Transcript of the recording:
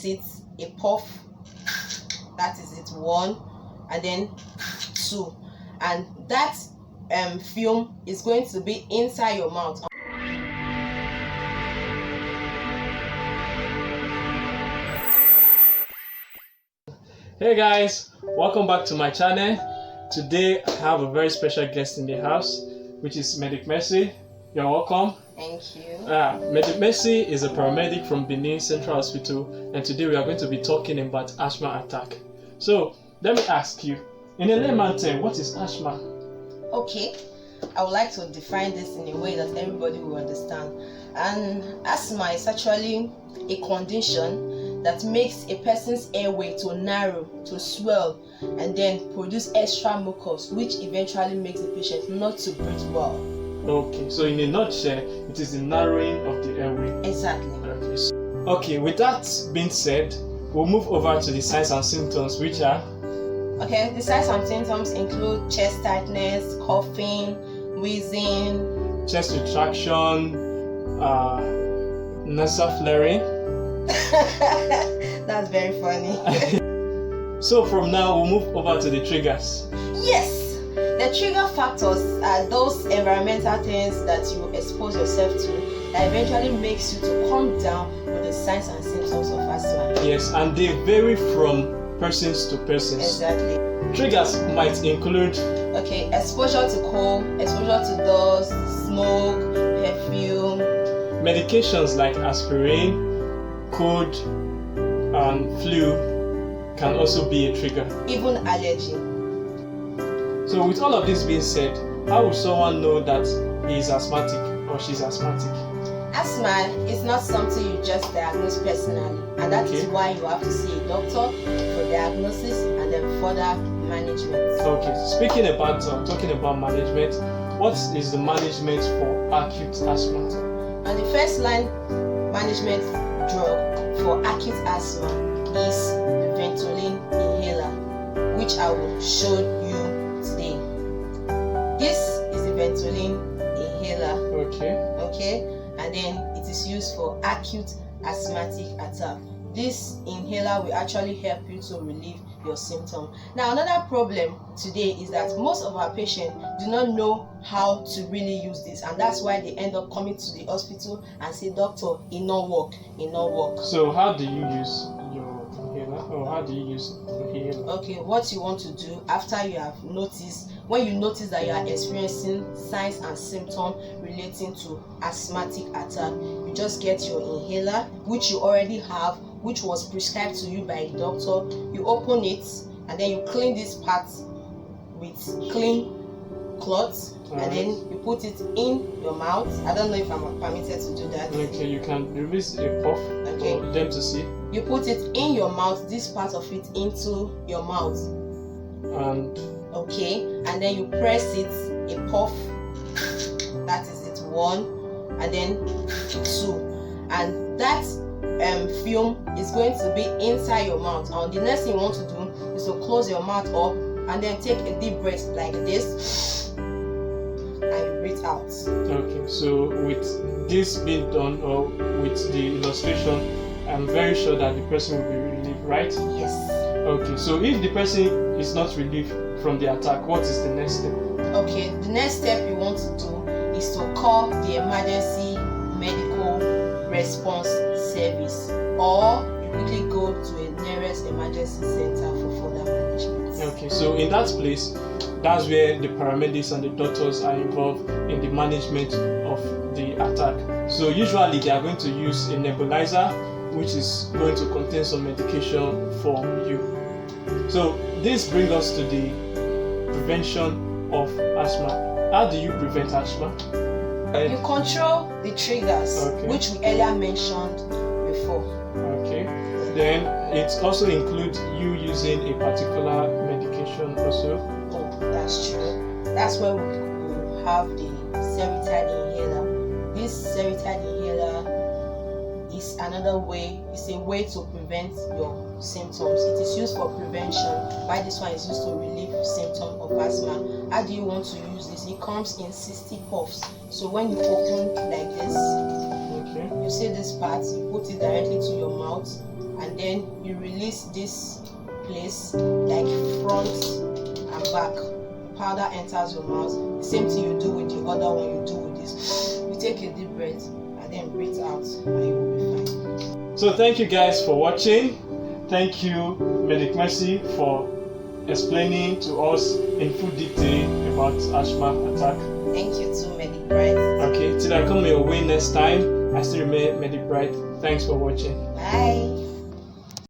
it a puff, that is it, 1, and then 2, and that film is going to be inside your mouth. Hey guys, welcome back to my channel. Today I have a very special guest in the house, which is Medic Mercy. You're welcome. Thank you. Medic Mercy is a paramedic from Benin Central Hospital, and today we are going to be talking about asthma attack. So let me ask you, in a layman's term, what is asthma? Okay, I would like to define this in a way that everybody will understand. And asthma is actually a condition that makes a person's airway to narrow, to swell, and then produce extra mucus, which eventually makes the patient not to breathe well. Okay, so in a nutshell, it is the narrowing of the airway. Exactly. Okay, with that being said, we'll move over to the signs and symptoms, which are... Okay, the signs and symptoms include chest tightness, coughing, wheezing, chest retraction, nasal flaring. That's very funny. So from now, we'll move over to the triggers. Yes, the trigger factors are those environmental things that you expose yourself to that eventually makes you to come down with the signs and symptoms of asthma. Yes, and they vary from persons to persons. Exactly. Triggers might include exposure to cold, exposure to dust, smoke, perfume. Medications like aspirin, cold, and flu can also be a trigger. Even allergy. So with all of this being said, how will someone know that he is asthmatic or she's asthmatic? Asthma is not something you just diagnose personally, and that is why you have to see a doctor for diagnosis and then further management. Okay, talking about management, what is the management for acute asthma? And the first line management drug for acute asthma is the Ventolin inhaler, which I will show you today. This is the Ventolin inhaler. Okay, and then it is used for acute asthmatic attack. This inhaler will actually help you to relieve your symptom. Now, another problem today is that most of our patients do not know how to really use this, and that's why they end up coming to the hospital and say, "Doctor, it not work." So how do you use your inhaler, or how do you use inhaler? Okay, what you want to do after you have noticed, when you notice that you are experiencing signs and symptoms relating to asthmatic attack, you just get your inhaler, which you already have, which was prescribed to you by the doctor. You open it and then you clean this part with clean cloth, and then you put it in your mouth. I don't know if I'm permitted to do that. Okay, you can release a puff for them to see. You put it in your mouth, this part of it into your mouth. And then you press it, a puff, that is it, 1, and then 2, and that film is going to be inside your mouth. And the next thing you want to do is to close your mouth up and then take a deep breath like this, and you breathe out. Okay, so with this being done, or with the illustration, I'm very sure that the person will be relieved, right? Yes. Okay, so if the person is not relieved from the attack, what is the next step? Okay, the next step you want to do is to call the emergency medical response service, or you quickly go to a nearest emergency center for further management. Okay, so in that place, that's where the paramedics and the doctors are involved in the management of the attack. So usually they are going to use a nebulizer, which is going to contain some medication for you. So this brings us to the prevention of asthma. How do you prevent asthma? You control the triggers, which we earlier mentioned before. Okay. Then it also includes you using a particular medication also. Oh, that's true. That's where we have the cervical inhaler. This cervical inhaler is another way, it's a way to prevent your symptoms. It is used for prevention, while this one is used to relieve symptoms of asthma. How do you want to use this? It comes in 60 puffs. So when you open like this, you see this part, you put it directly to your mouth, and then you release this place like front and back. Powder enters your mouth. The same thing you do with the other one, you do with this. You take a deep breath and then breathe out, and you will be fine. So thank you guys for watching. Thank you, Medic Mercy, for explaining to us in full detail about asthma attack. Thank you too, Medic Bright. Okay, till I come your way next time, I still remain Medic Bright. Thanks for watching. Bye.